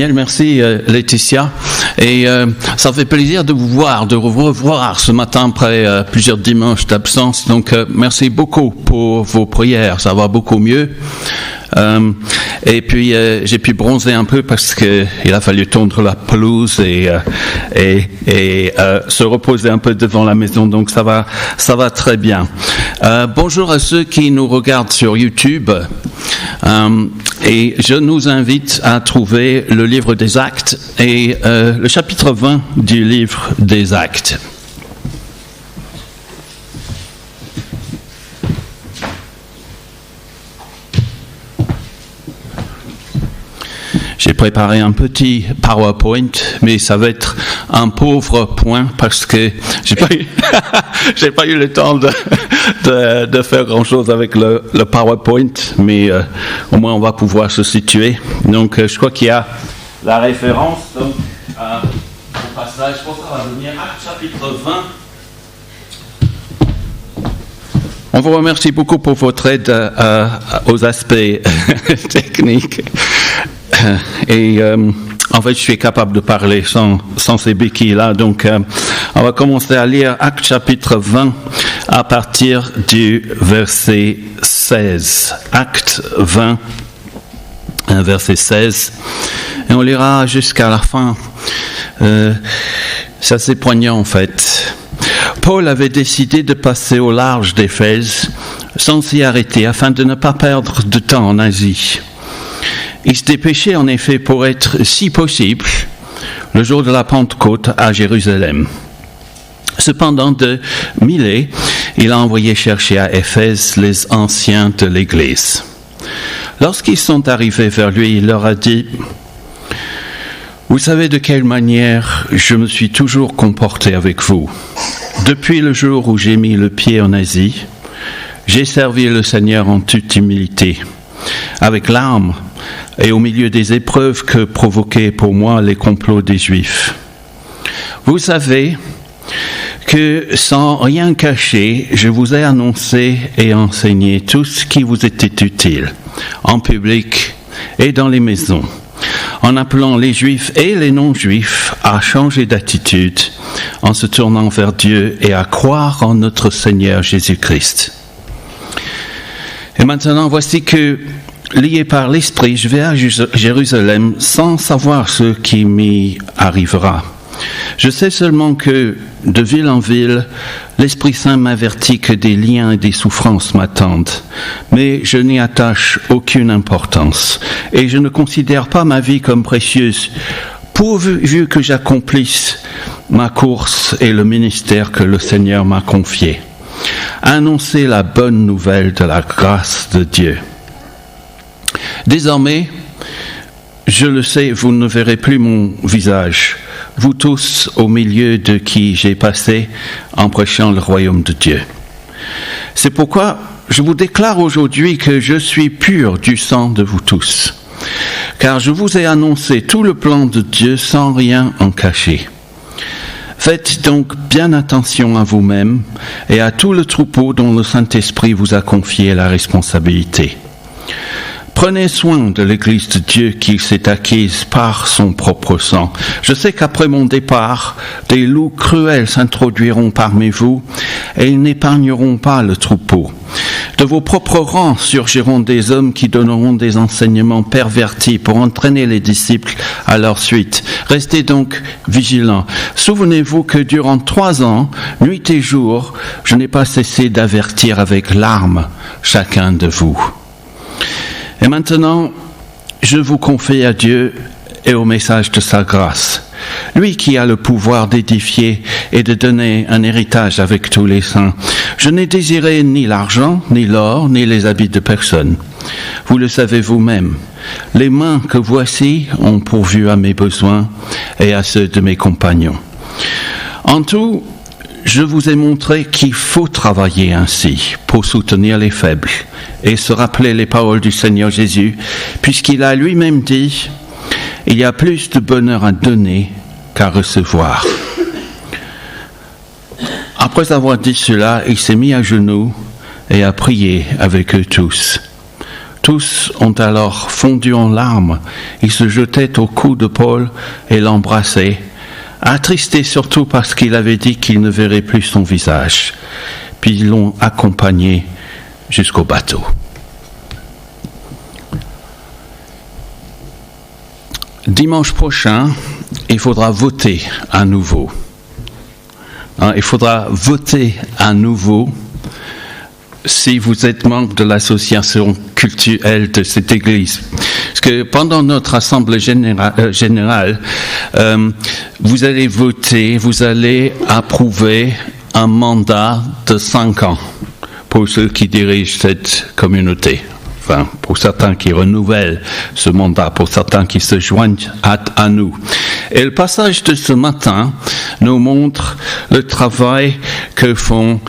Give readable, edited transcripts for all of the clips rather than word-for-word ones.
Bien, merci Laetitia, et ça fait plaisir de vous revoir ce matin après plusieurs dimanches d'absence, donc merci beaucoup pour vos prières, ça va beaucoup mieux. Et puis j'ai pu bronzer un peu parce que il a fallu tondre la pelouse et se reposer un peu devant la maison, donc ça va très bien. Bonjour à ceux qui nous regardent sur YouTube. Et je nous invite à trouver le livre des Actes et le chapitre 20 du livre des Actes. J'ai préparé un petit PowerPoint, mais ça va être un pauvre point parce que j'ai pas eu le temps de faire grand-chose avec le PowerPoint, mais au moins on va pouvoir se situer. Donc je crois qu'il y a la référence donc, au passage, je pense que ça va devenir Actes chapitre 20. On vous remercie beaucoup pour votre aide aux aspects techniques. Et en fait, je suis capable de parler sans ces béquilles-là. Donc, on va commencer à lire Actes chapitre 20 à partir du verset 16. Actes 20, verset 16. Et on lira jusqu'à la fin. C'est assez poignant, en fait. Paul avait décidé de passer au large d'Éphèse sans s'y arrêter afin de ne pas perdre de temps en Asie. Il se dépêchait en effet pour être, si possible, le jour de la Pentecôte à Jérusalem. Cependant, de Milet, il a envoyé chercher à Éphèse les anciens de l'Église. Lorsqu'ils sont arrivés vers lui, il leur a dit « Vous savez de quelle manière je me suis toujours comporté avec vous. Depuis le jour où j'ai mis le pied en Asie, j'ai servi le Seigneur en toute humilité, avec larmes, et au milieu des épreuves que provoquaient pour moi les complots des Juifs. Vous savez que sans rien cacher, je vous ai annoncé et enseigné tout ce qui vous était utile, en public et dans les maisons, en appelant les Juifs et les non-Juifs à changer d'attitude, en se tournant vers Dieu et à croire en notre Seigneur Jésus-Christ. Et maintenant, voici que lié par l'Esprit, je vais à Jérusalem sans savoir ce qui m'y arrivera. Je sais seulement que, de ville en ville, l'Esprit Saint m'avertit que des liens et des souffrances m'attendent. Mais je n'y attache aucune importance et je ne considère pas ma vie comme précieuse, pourvu que j'accomplisse ma course et le ministère que le Seigneur m'a confié. Annoncer la bonne nouvelle de la grâce de Dieu. Désormais, je le sais, vous ne verrez plus mon visage, vous tous au milieu de qui j'ai passé en prêchant le royaume de Dieu. C'est pourquoi je vous déclare aujourd'hui que je suis pur du sang de vous tous, car je vous ai annoncé tout le plan de Dieu sans rien en cacher. Faites donc bien attention à vous-même et à tout le troupeau dont le Saint-Esprit vous a confié la responsabilité. Prenez soin de l'Église de Dieu qui s'est acquise par son propre sang. Je sais qu'après mon départ, des loups cruels s'introduiront parmi vous et ils n'épargneront pas le troupeau. De vos propres rangs surgiront des hommes qui donneront des enseignements pervertis pour entraîner les disciples à leur suite. Restez donc vigilants. Souvenez-vous que durant 3 ans, nuit et jour, je n'ai pas cessé d'avertir avec larmes chacun de vous. Et maintenant, je vous confie à Dieu et au message de sa grâce. Lui qui a le pouvoir d'édifier et de donner un héritage avec tous les saints. Je n'ai désiré ni l'argent, ni l'or, ni les habits de personne. Vous le savez vous-même. Les mains que voici ont pourvu à mes besoins et à ceux de mes compagnons. En tout, je vous ai montré qu'il faut travailler ainsi pour soutenir les faibles et se rappeler les paroles du Seigneur Jésus, puisqu'il a lui-même dit « Il y a plus de bonheur à donner qu'à recevoir. » Après avoir dit cela, il s'est mis à genoux et a prié avec eux tous. Tous ont alors fondu en larmes. Ils se jetaient au cou de Paul et l'embrassaient, attristés surtout parce qu'il avait dit qu'il ne verrait plus son visage. Puis ils l'ont accompagné jusqu'au bateau. Dimanche prochain, il faudra voter à nouveau. Il faudra voter à nouveau si vous êtes membre de l'association cultuelle de cette église. Parce que pendant notre assemblée générale, vous allez voter, vous allez approuver un mandat de 5 ans pour ceux qui dirigent cette communauté. Enfin, pour certains qui renouvellent ce mandat, pour certains qui se joignent à nous. Et le passage de ce matin nous montre le travail que font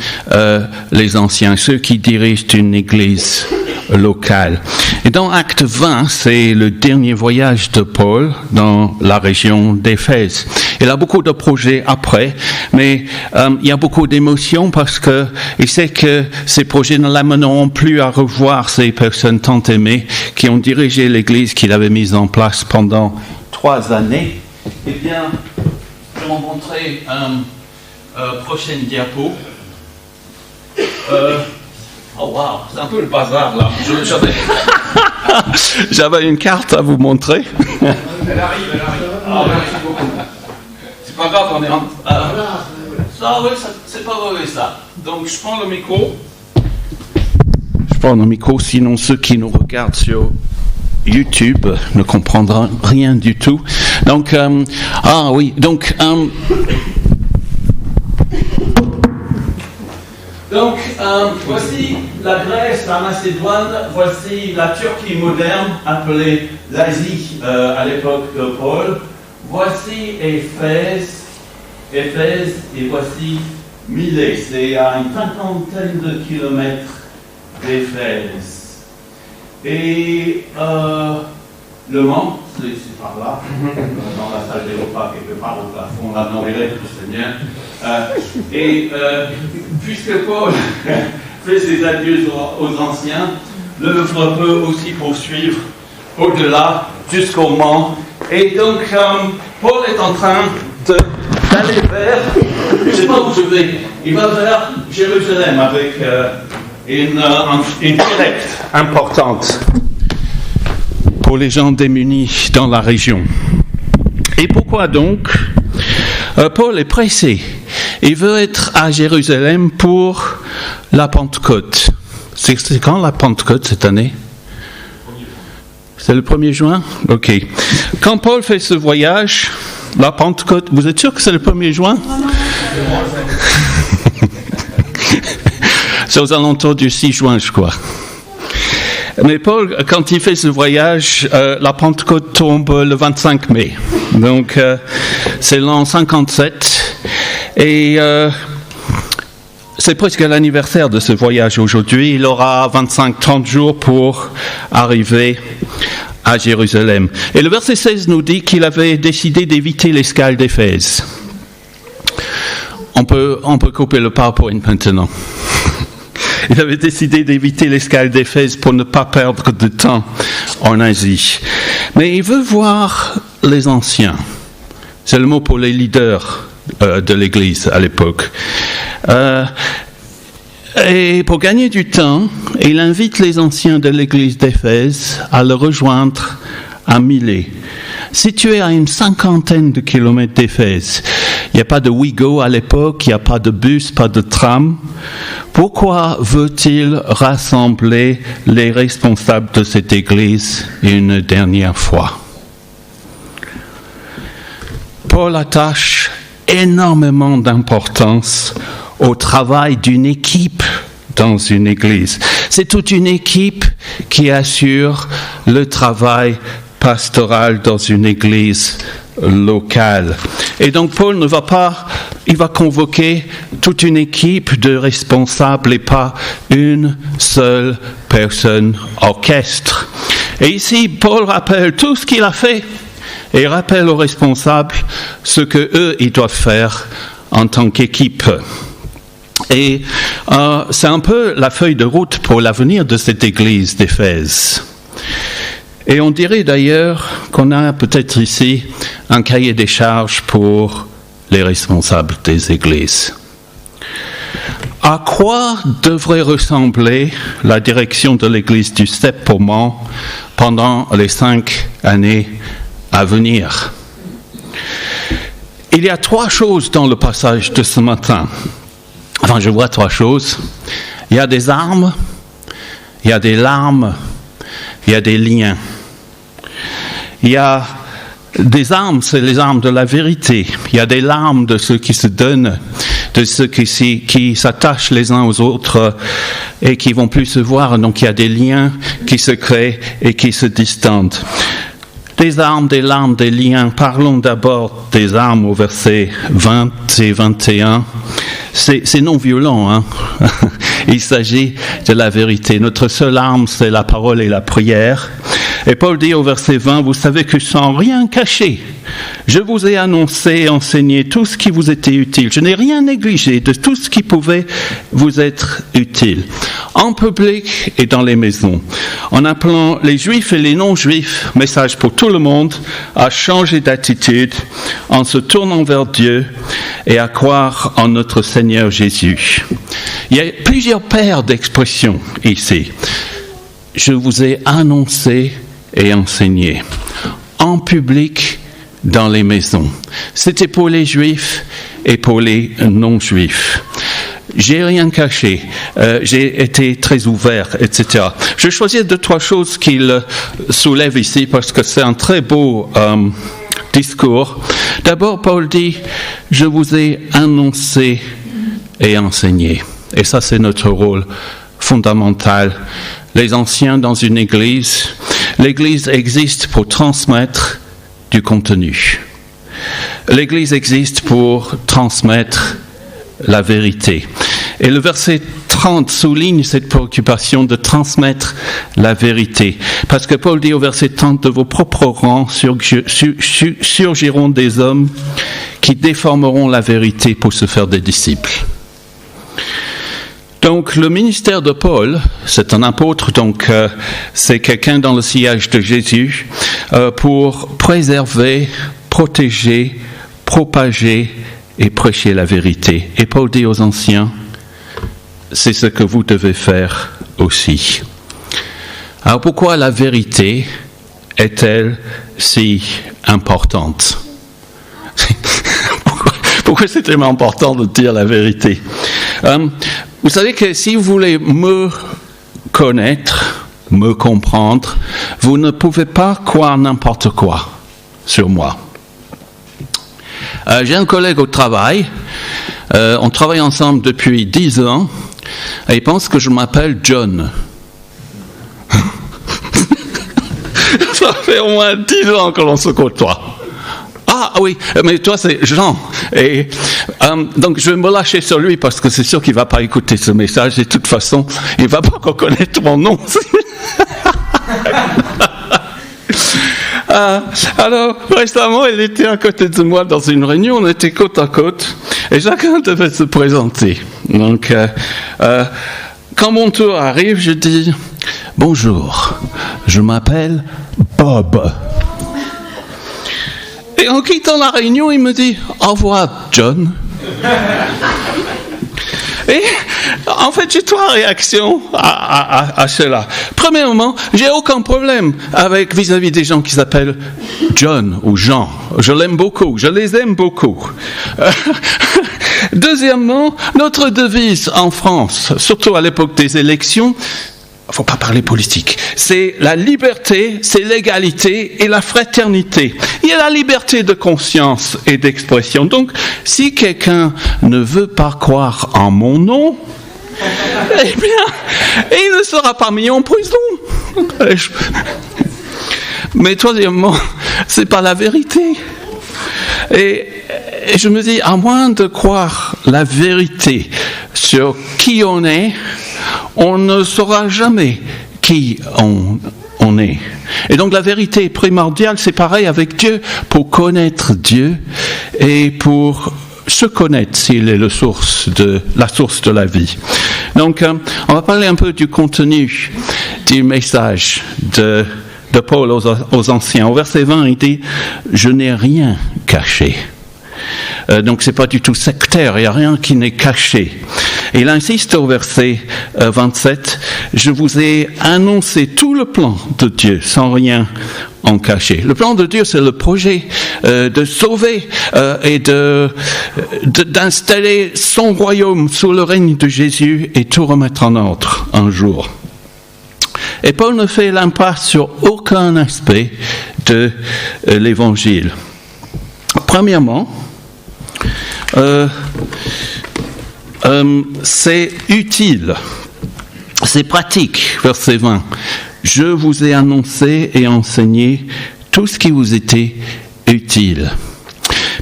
les anciens, ceux qui dirigent une église locale. Et dans Acte 20, c'est le dernier voyage de Paul dans la région d'Éphèse. Il a beaucoup de projets après, mais il y a beaucoup d'émotions parce que il sait que ces projets ne l'amèneront plus à revoir ces personnes tant aimées qui ont dirigé l'église qu'il avait mise en place pendant 3 années. Eh bien, je vais vous montrer prochaine diapo. Oh wow, c'est un peu le bazar là. J'avais une carte à vous montrer. Elle arrive. Ah, merci beaucoup. C'est pas grave, on est en... ça, oui, c'est pas mauvais ça. Donc je prends le micro. Sinon ceux qui nous regardent sur YouTube ne comprendront rien du tout. Donc, voici la Grèce, la Macédoine, voici la Turquie moderne, appelée l'Asie à l'époque de Paul. Voici Éphèse, et voici Milet. C'est à une 50aine de kilomètres d'Éphèse. Et Le Mans, c'est par là, dans la salle des repas, quelque part au plafond, là, non, c'est bien. Puisque Paul fait ses adieux aux anciens, l'œuvre peut aussi poursuivre au-delà, jusqu'au Mans. Et donc, Paul est en train d'aller vers, je ne sais pas où je vais, il va vers Jérusalem avec une collecte importante pour les gens démunis dans la région. Et pourquoi donc Paul est pressé. Il veut être à Jérusalem pour la Pentecôte. C'est quand la Pentecôte cette année ? C'est le 1er juin ? Ok. Quand Paul fait ce voyage, la Pentecôte, vous êtes sûr que c'est le 1er juin ? C'est aux alentours du 6 juin, je crois. Mais Paul, quand il fait ce voyage, la Pentecôte tombe le 25 mai. Donc, c'est l'an 57. Et c'est presque l'anniversaire de ce voyage aujourd'hui. Il aura 25-30 jours pour arriver à Jérusalem. Et le verset 16 nous dit qu'il avait décidé d'éviter l'escale d'Éphèse. On peut couper le PowerPoint maintenant. Il avait décidé d'éviter l'escale d'Éphèse pour ne pas perdre de temps en Asie. Mais il veut voir les anciens. C'est le mot pour les leaders de l'Église à l'époque. Et pour gagner du temps, il invite les anciens de l'Église d'Éphèse à le rejoindre à Milet, situé à une 50aine de kilomètres d'Éphèse. Il n'y a pas de Ouigo à l'époque, il n'y a pas de bus, pas de tram. Pourquoi veut-il rassembler les responsables de cette église une dernière fois ? Paul attache énormément d'importance au travail d'une équipe dans une église. C'est toute une équipe qui assure le travail pastoral dans une église locale. Et donc Paul il va convoquer toute une équipe de responsables et pas une seule personne orchestre. Et ici, Paul rappelle tout ce qu'il a fait et rappelle aux responsables ce que eux ils doivent faire en tant qu'équipe. Et c'est un peu la feuille de route pour l'avenir de cette église d'Éphèse. Et on dirait d'ailleurs qu'on a peut-être ici un cahier des charges pour les responsables des églises. À quoi devrait ressembler la direction de l'église du Step-Pomont pendant les 5 années à venir? Il y a 3 choses dans le passage de ce matin. Enfin, je vois 3 choses. Il y a des armes, il y a des larmes, il y a des liens. Il y a des armes, c'est les armes de la vérité. Il y a des larmes de ceux qui se donnent, de ceux qui s'attachent les uns aux autres et qui vont plus se voir. Donc il y a des liens qui se créent et qui se distendent. Des armes, des larmes, des liens. Parlons d'abord des armes au verset 20 et 21. C'est non violent, hein? Il s'agit de la vérité. Notre seule arme, c'est la parole et la prière. Et Paul dit au verset 20, « Vous savez que sans rien cacher, je vous ai annoncé et enseigné tout ce qui vous était utile. Je n'ai rien négligé de tout ce qui pouvait vous être utile. En public et dans les maisons, en appelant les juifs et les non-juifs, message pour tout le monde, à changer d'attitude, en se tournant vers Dieu et à croire en notre Seigneur Jésus. » Il y a plusieurs paires d'expressions ici. Je vous ai annoncé et enseigné. En public, dans les maisons. C'était pour les juifs et pour les non-juifs. J'ai rien caché, j'ai été très ouvert, etc. Je choisis 2-3 choses qu'il soulève ici parce que c'est un très beau discours. D'abord, Paul dit, je vous ai annoncé et enseigné. Et ça, c'est notre rôle fondamental. Les anciens dans une église, l'église existe pour transmettre du contenu. L'église existe pour transmettre la vérité. Et le verset 30 souligne cette préoccupation de transmettre la vérité. Parce que Paul dit au verset 30, de vos propres rangs surgiront des hommes qui déformeront la vérité pour se faire des disciples. Donc le ministère de Paul, c'est un apôtre, donc c'est quelqu'un dans le sillage de Jésus, pour préserver, protéger, propager et prêcher la vérité. Et Paul dit aux anciens, c'est ce que vous devez faire aussi. Alors pourquoi la vérité est-elle si importante? Pourquoi c'est tellement important de dire la vérité? Vous savez que si vous voulez me connaître, me comprendre, vous ne pouvez pas croire n'importe quoi sur moi. J'ai un collègue au travail, on travaille ensemble depuis 10 ans, et il pense que je m'appelle John. Ça fait au moins 10 ans que l'on se côtoie. Ah oui, mais toi c'est Jean. Et donc je vais me lâcher sur lui parce que c'est sûr qu'il ne va pas écouter ce message. Et de toute façon, il ne va pas reconnaître mon nom. Alors, récemment, il était à côté de moi dans une réunion. On était côte à côte et chacun devait se présenter. Donc, quand mon tour arrive, je dis « Bonjour, je m'appelle Bob ». Et en quittant la réunion, il me dit « Au revoir, John ». Et en fait, j'ai 3 réactions à cela. Premièrement, j'ai aucun problème vis-à-vis des gens qui s'appellent John ou Jean. Je l'aime beaucoup, je les aime beaucoup. Deuxièmement, notre devise en France, surtout à l'époque des élections, il ne faut pas parler politique. C'est la liberté, c'est l'égalité et la fraternité. Il y a la liberté de conscience et d'expression. Donc, si quelqu'un ne veut pas croire en mon nom, eh bien, il ne sera pas mis en prison. Mais troisièmement, c'est pas la vérité. Et je me dis, à moins de croire la vérité sur qui on est, on ne saura jamais qui on est. Et donc la vérité primordiale, c'est pareil avec Dieu, pour connaître Dieu et pour se connaître s'il est la source de la vie. Donc on va parler un peu du contenu du message de Paul aux anciens. Au verset 20, il dit « Je n'ai rien caché ». Donc c'est pas du tout sectaire, il n'y a rien qui n'est caché. Et il insiste au verset 27, « Je vous ai annoncé tout le plan de Dieu sans rien en cacher ». Le plan de Dieu, c'est le projet de sauver et d'installer son royaume sous le règne de Jésus et tout remettre en ordre un jour. Et Paul ne fait l'impasse sur aucun aspect de l'Évangile. Premièrement, c'est utile, c'est pratique, verset 20. Je vous ai annoncé et enseigné tout ce qui vous était utile.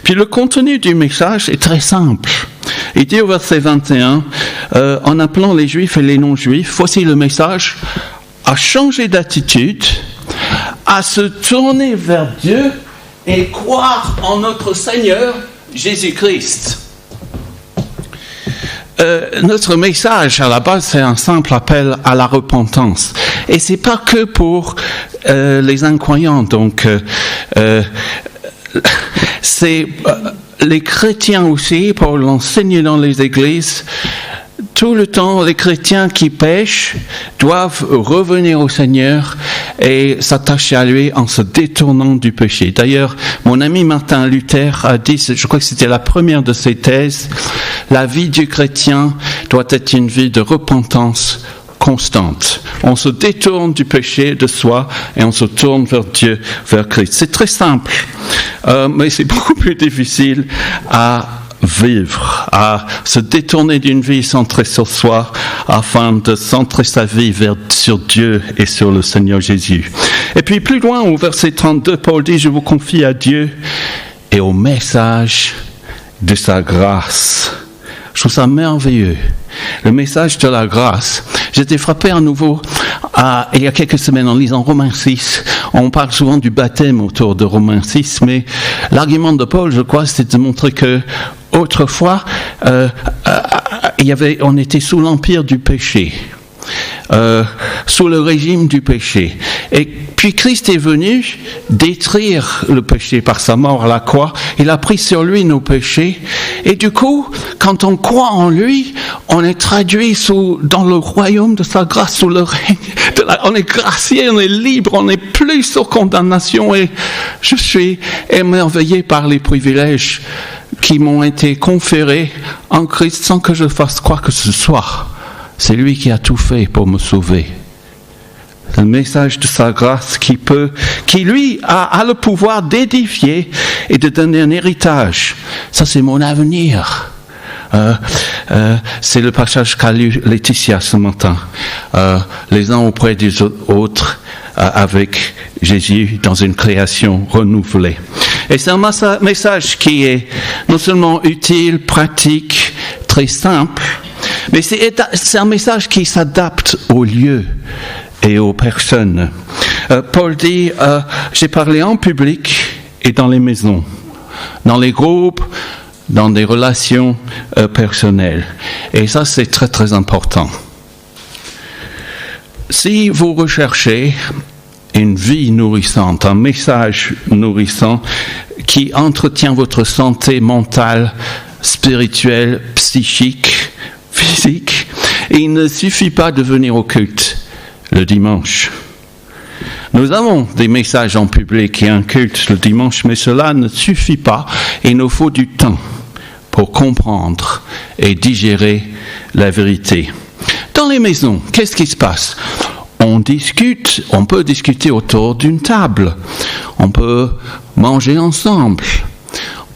Puis le contenu du message est très simple. Il dit au verset 21, en appelant les juifs et les non-juifs, voici le message, à changer d'attitude, à se tourner vers Dieu et croire en notre Seigneur Jésus-Christ. Notre message à la base, c'est un simple appel à la repentance. Et c'est pas que pour les incroyants. Donc, c'est les chrétiens aussi, pour l'enseigner dans les églises. Tout le temps, les chrétiens qui pêchent doivent revenir au Seigneur et s'attacher à lui en se détournant du péché. D'ailleurs, mon ami Martin Luther a dit, je crois que c'était la première de ses thèses, la vie du chrétien doit être une vie de repentance constante. On se détourne du péché de soi et on se tourne vers Dieu, vers Christ. C'est très simple, mais c'est beaucoup plus difficile à vivre, à se détourner d'une vie centrée sur soi afin de centrer sa vie sur Dieu et sur le Seigneur Jésus. Et puis plus loin au verset 32, Paul dit, je vous confie à Dieu et au message de sa grâce. Je trouve ça merveilleux. Le message de la grâce. J'étais frappé à nouveau il y a quelques semaines en lisant Romains 6. On parle souvent du baptême autour de Romains 6, mais l'argument de Paul, je crois, c'était de montrer que autrefois, on était sous l'empire du péché, sous le régime du péché. Et puis Christ est venu détruire le péché par sa mort à la croix. Il a pris sur lui nos péchés. Et du coup, quand on croit en lui, on est traduit dans le royaume de sa grâce, sous le règne. On est gracié, on est libre, on n'est plus sous condamnation. Et je suis émerveillé par les privilèges qui m'ont été conférés en Christ sans que je fasse quoi que ce soit. C'est lui qui a tout fait pour me sauver. Le message de sa grâce qui lui a le pouvoir d'édifier et de donner un héritage. Ça, c'est mon avenir. C'est le passage qu'a lu Laetitia ce matin. Les uns auprès des autres avec Jésus dans une création renouvelée. Et c'est un message qui est non seulement utile, pratique, très simple, mais c'est un message qui s'adapte au lieu et aux personnes. Paul dit, j'ai parlé en public et dans les maisons, dans les groupes, dans des relations personnelles. Et ça, c'est très, très important. Si vous recherchez une vie nourrissante, un message nourrissant qui entretient votre santé mentale, spirituelle, psychique, physique, il ne suffit pas de venir au culte le dimanche. Nous avons des messages en public et un culte le dimanche, mais cela ne suffit pas. Il nous faut du temps pour comprendre et digérer la vérité. Dans les maisons, qu'est-ce qui se passe ? On peut discuter autour d'une table, on peut manger ensemble,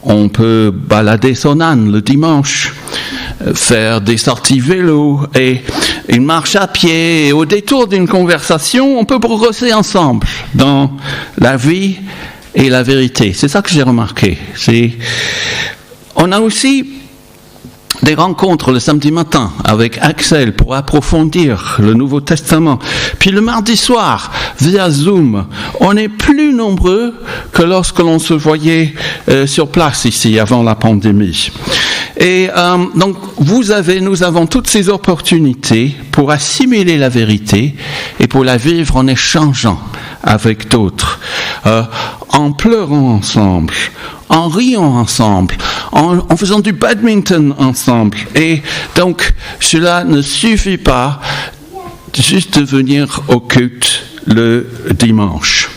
on peut balader son âne le dimanche, faire des sorties vélo et une marche à pied. Et au détour d'une conversation, on peut progresser ensemble dans la vie et la vérité. C'est ça que j'ai remarqué. On a aussi des rencontres le samedi matin avec Axel pour approfondir le Nouveau Testament. Puis le mardi soir, via Zoom, on est plus nombreux que lorsque l'on se voyait sur place ici avant la pandémie. Et donc, nous avons toutes ces opportunités pour assimiler la vérité et pour la vivre en échangeant avec d'autres, en pleurant ensemble, en riant ensemble, en faisant du badminton ensemble. Et donc, cela ne suffit pas juste de venir au culte le dimanche.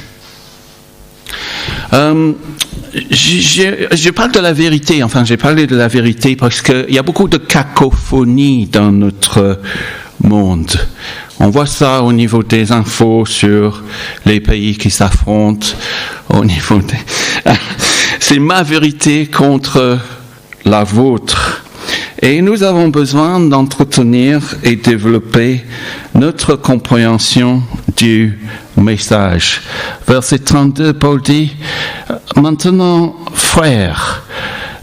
Je parle de la vérité, j'ai parlé de la vérité parce qu'il y a beaucoup de cacophonie dans notre monde. On voit ça au niveau des infos sur les pays qui s'affrontent, au niveau des... C'est ma vérité contre la vôtre. Et nous avons besoin d'entretenir et développer notre compréhension du message. Verset 32, Paul dit, « Maintenant, frères,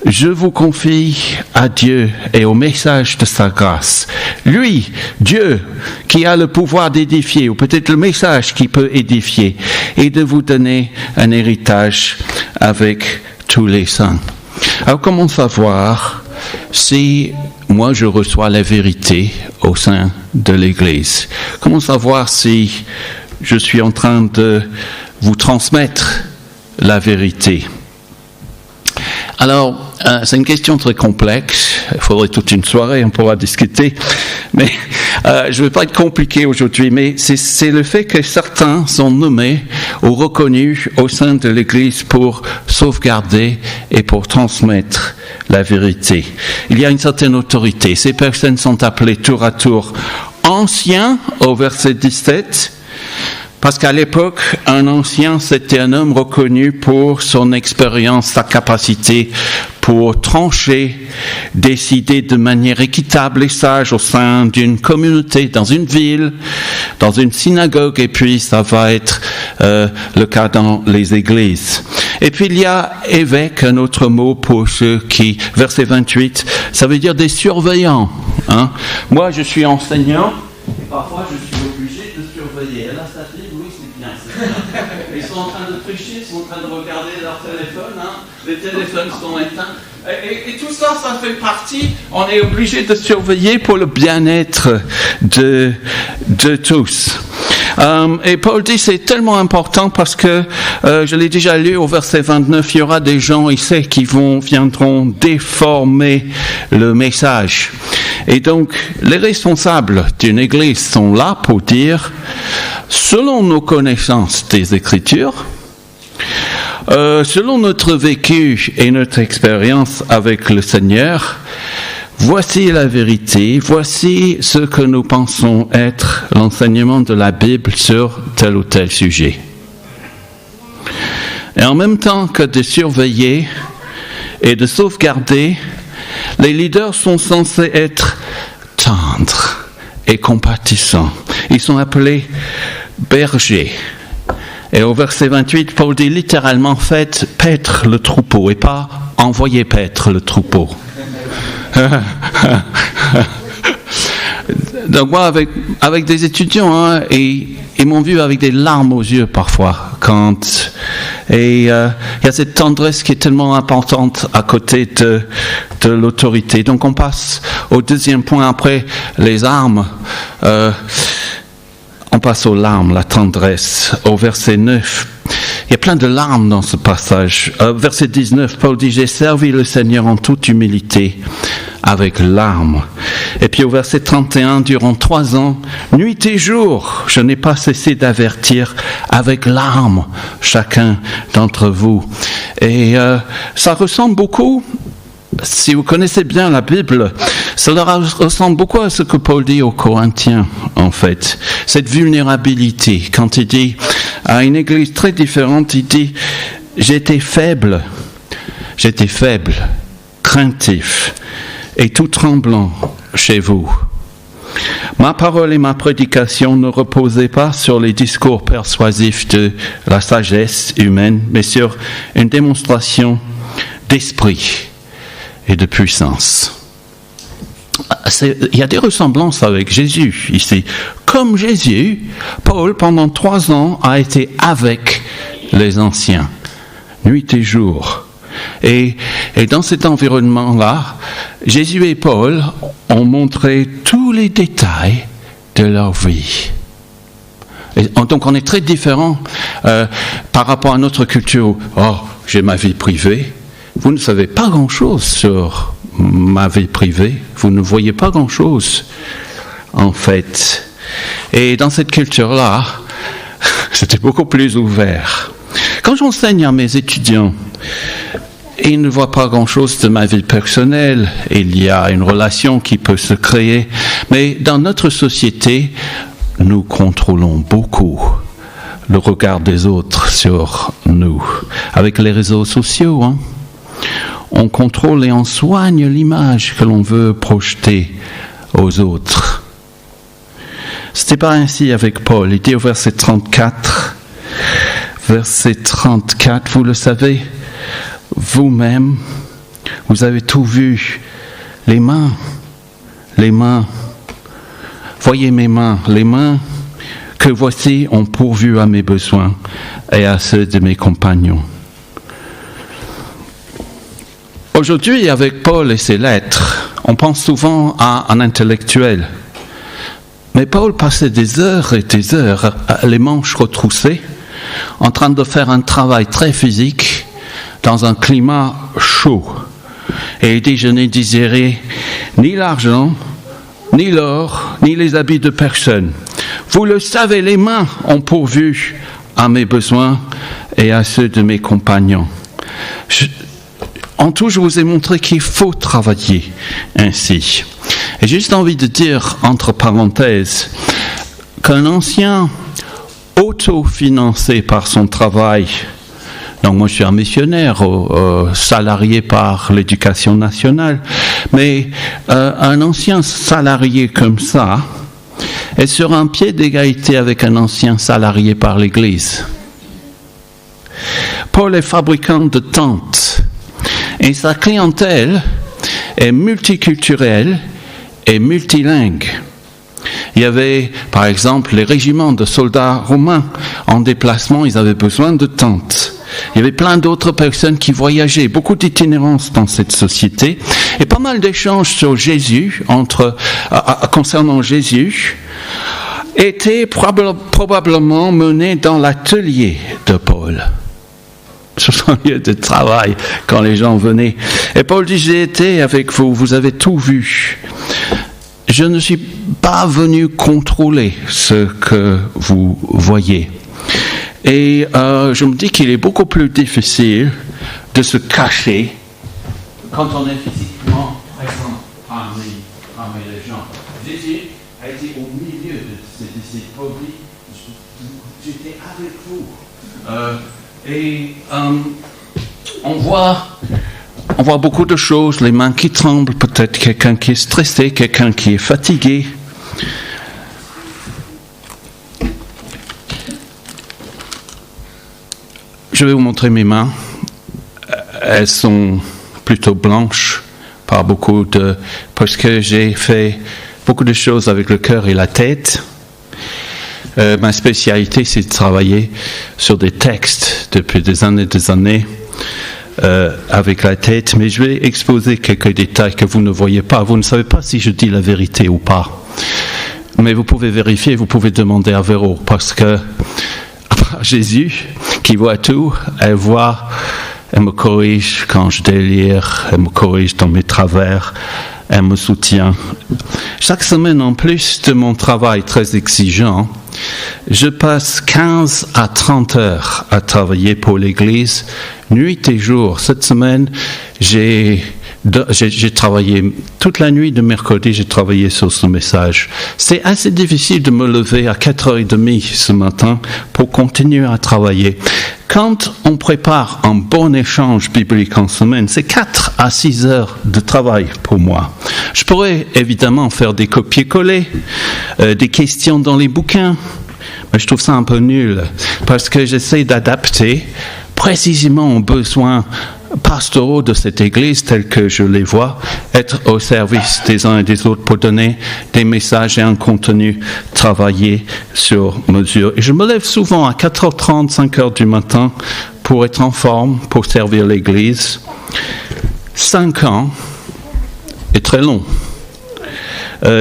je vous confie à Dieu et au message de sa grâce. Lui, Dieu, qui a le pouvoir d'édifier, ou peut-être le message qui peut édifier, et de vous donner un héritage avec tous les saints. » Alors, comment savoir si moi je reçois la vérité au sein de l'Église? Comment savoir si je suis en train de vous transmettre la vérité? Alors, c'est une question très complexe. Il faudrait toute une soirée, on pourra discuter. Mais je ne vais pas être compliqué aujourd'hui, mais c'est le fait que certains sont nommés ou reconnus au sein de l'Église pour sauvegarder et pour transmettre la vérité. Il y a une certaine autorité. Ces personnes sont appelées tour à tour anciens au verset 17. Parce qu'à l'époque, un ancien, c'était un homme reconnu pour son expérience, sa capacité pour trancher, décider de manière équitable et sage au sein d'une communauté, dans une ville, dans une synagogue, et puis ça va être le cas dans les églises. Et puis il y a évêque, un autre mot pour ceux qui, verset 28, ça veut dire des surveillants. Hein. Moi, je suis enseignant, et parfois je suis obligé de surveiller. Et là, ça dit, oui, c'est bien. Ils sont en train de tricher, ils sont en train de regarder leur téléphone, hein. Les téléphones sont éteints. Et tout ça, ça fait partie, on est obligé de surveiller pour le bien-être de tous. Et Paul dit c'est tellement important parce que, je l'ai déjà lu au verset 29, il y aura des gens ici qui viendront déformer le message. Et donc, les responsables d'une église sont là pour dire, selon nos connaissances des Écritures, selon notre vécu et notre expérience avec le Seigneur, voici la vérité, voici ce que nous pensons être l'enseignement de la Bible sur tel ou tel sujet. Et en même temps que de surveiller et de sauvegarder, les leaders sont censés être tendres et compatissants. Ils sont appelés bergers. Et au verset 28, Paul dit littéralement, faites paître le troupeau et pas envoyer paître le troupeau. Donc moi, avec des étudiants, hein, et ils m'ont vu avec des larmes aux yeux parfois. Il y a cette tendresse qui est tellement importante à côté de l'autorité. Donc on passe au deuxième point après les armes. On passe aux larmes, la tendresse, au verset 9. Il y a plein de larmes dans ce passage. Verset 19, Paul dit, j'ai servi le Seigneur en toute humilité, avec larmes. Et puis au verset 31, durant 3 ans, nuit et jour, je n'ai pas cessé d'avertir avec larmes chacun d'entre vous. Et ça ressemble beaucoup, si vous connaissez bien la Bible, cela ressemble beaucoup à ce que Paul dit aux Corinthiens, en fait. Cette vulnérabilité, quand il dit à une église très différente, il dit « J'étais faible, craintif et tout tremblant chez vous. Ma parole et ma prédication ne reposaient pas sur les discours persuasifs de la sagesse humaine, mais sur une démonstration d'esprit et de puissance. » Il y a des ressemblances avec Jésus ici. Comme Jésus, Paul, pendant 3 ans, a été avec les anciens, nuit et jour. Et Et dans cet environnement-là, Jésus et Paul ont montré tous les détails de leur vie. Et donc on est très différents par rapport à notre culture. Oh, j'ai ma vie privée. Vous ne savez pas grand-chose sur ma vie privée. Vous ne voyez pas grand-chose, en fait. Et dans cette culture-là, c'était beaucoup plus ouvert. Quand j'enseigne à mes étudiants, ils ne voient pas grand-chose de ma vie personnelle. Il y a une relation qui peut se créer. Mais dans notre société, nous contrôlons beaucoup le regard des autres sur nous. Avec les réseaux sociaux, on contrôle et on soigne l'image que l'on veut projeter aux autres. C'était pas ainsi avec Paul. Il dit au verset 34, vous le savez, vous-même, vous avez tout vu. Les mains, voyez mes mains, les mains que voici ont pourvu à mes besoins et à ceux de mes compagnons. Aujourd'hui, avec Paul et ses lettres, on pense souvent à un intellectuel. Mais Paul passait des heures et des heures, les manches retroussées, en train de faire un travail très physique dans un climat chaud. Et il dit, je n'ai désiré ni l'argent, ni l'or, ni les habits de personne. Vous le savez, les mains ont pourvu à mes besoins et à ceux de mes compagnons. En tout, je vous ai montré qu'il faut travailler ainsi. Et j'ai juste envie de dire, entre parenthèses, qu'un ancien autofinancé par son travail, donc moi je suis un missionnaire salarié par l'éducation nationale, mais un ancien salarié comme ça est sur un pied d'égalité avec un ancien salarié par l'Église. Paul est fabricant de tentes et sa clientèle est multiculturelle et multilingue. Il y avait, par exemple, les régiments de soldats romains en déplacement, ils avaient besoin de tentes. Il y avait plein d'autres personnes qui voyageaient, beaucoup d'itinérance dans cette société, et pas mal d'échanges sur Jésus, concernant Jésus, étaient probablement menés dans l'atelier de Paul, sur son lieu de travail, quand les gens venaient. Et Paul dit, j'ai été avec vous, vous avez tout vu. Je ne suis pas venu contrôler ce que vous voyez. Et je me dis qu'il est beaucoup plus difficile de se cacher quand on est physiquement présent parmi les gens. Jésus a été au milieu de ses disciples. Paul dit, j'étais avec vous. On voit beaucoup de choses, les mains qui tremblent, peut-être quelqu'un qui est stressé, quelqu'un qui est fatigué. Je vais vous montrer mes mains. Elles sont plutôt blanches, parce que j'ai fait beaucoup de choses avec le cœur et la tête. Ma spécialité, c'est de travailler sur des textes depuis des années. Avec la tête, mais je vais exposer quelques détails que vous ne voyez pas. Vous ne savez pas si je dis la vérité ou pas. Mais vous pouvez vérifier, vous pouvez demander à Véro, parce que Jésus, qui voit tout, elle me corrige quand je délire, elle me corrige dans mes travers, elle me soutient. Chaque semaine, en plus de mon travail très exigeant, je passe 15 à 30 heures à travailler pour l'Église, nuit et jour. Cette semaine, j'ai travaillé toute la nuit de mercredi, j'ai travaillé sur ce message. C'est assez difficile de me lever à 4h30 ce matin pour continuer à travailler. Quand on prépare un bon échange biblique en semaine, c'est 4 à 6 heures de travail pour moi. Je pourrais évidemment faire des copier-coller, des questions dans les bouquins, mais je trouve ça un peu nul parce que j'essaie d'adapter précisément aux besoins pastoraux de cette Église tels que je les vois, être au service des uns et des autres pour donner des messages et un contenu travaillé sur mesure. Et je me lève souvent à 4h30, 5h du matin pour être en forme, pour servir l'Église. 5 ans est très long.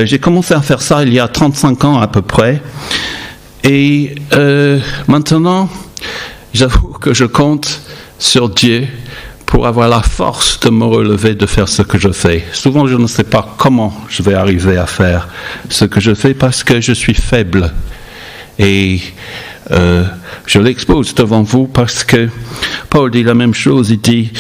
J'ai commencé à faire ça il y a 35 ans à peu près. Et maintenant, j'avoue que je compte sur Dieu pour avoir la force de me relever, de faire ce que je fais. Souvent, je ne sais pas comment je vais arriver à faire ce que je fais parce que je suis faible. Et je l'expose devant vous parce que Paul dit la même chose. Il dit,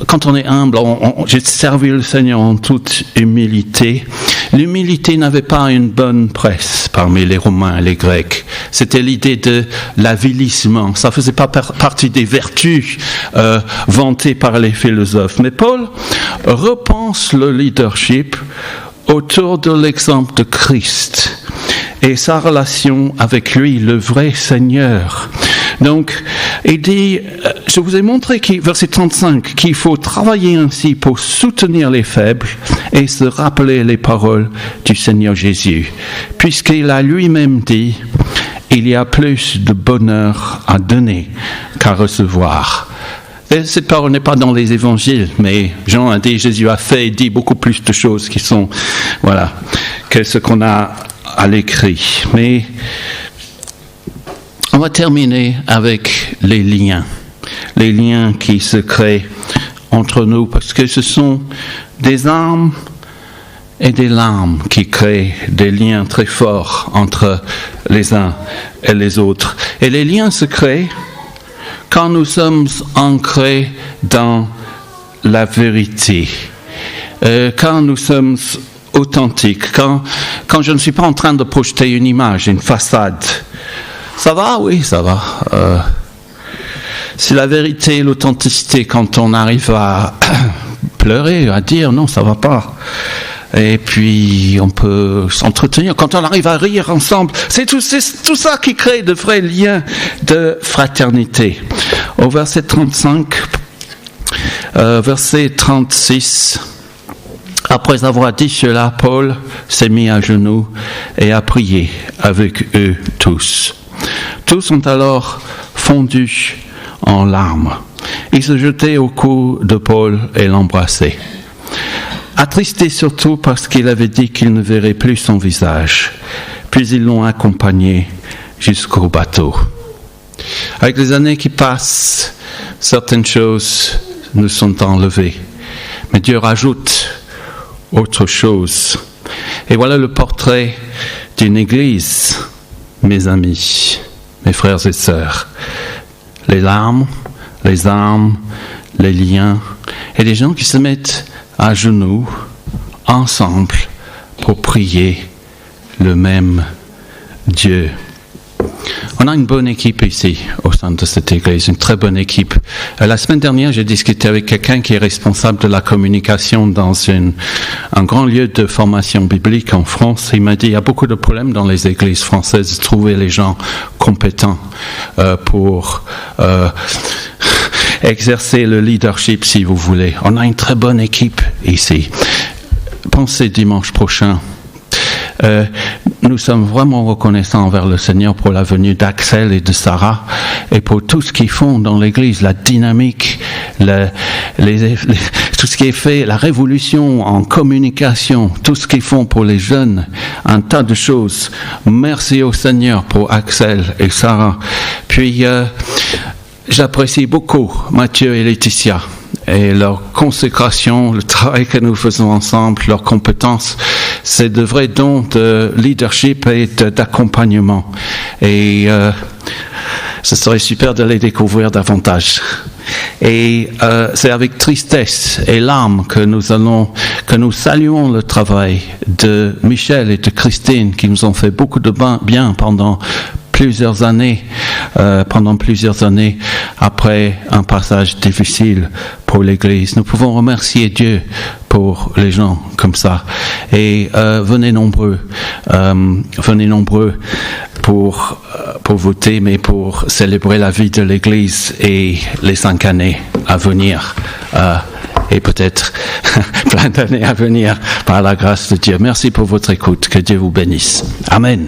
quand on est humble, j'ai servi le Seigneur en toute humilité. L'humilité n'avait pas une bonne presse parmi les Romains et les Grecs. C'était l'idée de l'avilissement. Ça ne faisait pas partie des vertus vantées par les philosophes. Mais Paul repense le leadership autour de l'exemple de Christ et sa relation avec lui, le vrai Seigneur. Donc, il dit, je vous ai montré, verset 35, qu'il faut travailler ainsi pour soutenir les faibles et se rappeler les paroles du Seigneur Jésus, puisqu'il a lui-même dit, il y a plus de bonheur à donner qu'à recevoir. Et cette parole n'est pas dans les évangiles, mais Jean a dit, Jésus a fait et dit beaucoup plus de choses qui sont, que ce qu'on a à l'écrit. Mais on va terminer avec les liens qui se créent entre nous, parce que ce sont des armes et des larmes qui créent des liens très forts entre les uns et les autres. Et les liens se créent quand nous sommes ancrés dans la vérité, quand nous sommes authentiques, quand je ne suis pas en train de projeter une image, une façade. Ça va? Oui, ça va. C'est la vérité, l'authenticité, quand on arrive à pleurer, à dire non, ça va pas. Et puis on peut s'entretenir, quand on arrive à rire ensemble, c'est tout ça qui crée de vrais liens de fraternité. Au verset 35, verset 36, après avoir dit cela, Paul s'est mis à genoux et a prié avec eux tous. Tous ont alors fondu en larmes. Ils se jetaient au cou de Paul et l'embrassaient. Attristé surtout parce qu'il avait dit qu'il ne verrait plus son visage. Puis ils l'ont accompagné jusqu'au bateau. Avec les années qui passent, certaines choses nous sont enlevées. Mais Dieu rajoute autre chose. Et voilà le portrait d'une église, mes amis, mes frères et sœurs. Les larmes, les armes, les liens, et des gens qui se mettent à genoux, ensemble, pour prier le même Dieu. On a une bonne équipe ici, au sein de cette église, une très bonne équipe. La semaine dernière, j'ai discuté avec quelqu'un qui est responsable de la communication dans un grand lieu de formation biblique en France. Il m'a dit, il y a beaucoup de problèmes dans les églises françaises de trouver les gens compétents pour exercer le leadership, si vous voulez. On a une très bonne équipe ici. Pensez dimanche prochain. Nous sommes vraiment reconnaissants envers le Seigneur pour la venue d'Axel et de Sarah et pour tout ce qu'ils font dans l'Église, la dynamique, tout ce qui est fait, la révolution en communication, tout ce qu'ils font pour les jeunes, un tas de choses. Merci au Seigneur pour Axel et Sarah. Puis j'apprécie beaucoup Mathieu et Laetitia et leur consécration, le travail que nous faisons ensemble, leurs compétences. C'est de vrais dons de leadership et d'accompagnement. Et ce serait super de les découvrir davantage. Et c'est avec tristesse et larmes que nous saluons le travail de Michel et de Christine qui nous ont fait beaucoup de bien pendant plusieurs années après un passage difficile pour l'Église. Nous pouvons remercier Dieu pour les gens comme ça. Et venez nombreux pour voter, mais pour célébrer la vie de l'Église et les 5 années à venir. Et peut-être plein d'années à venir par la grâce de Dieu. Merci pour votre écoute. Que Dieu vous bénisse. Amen.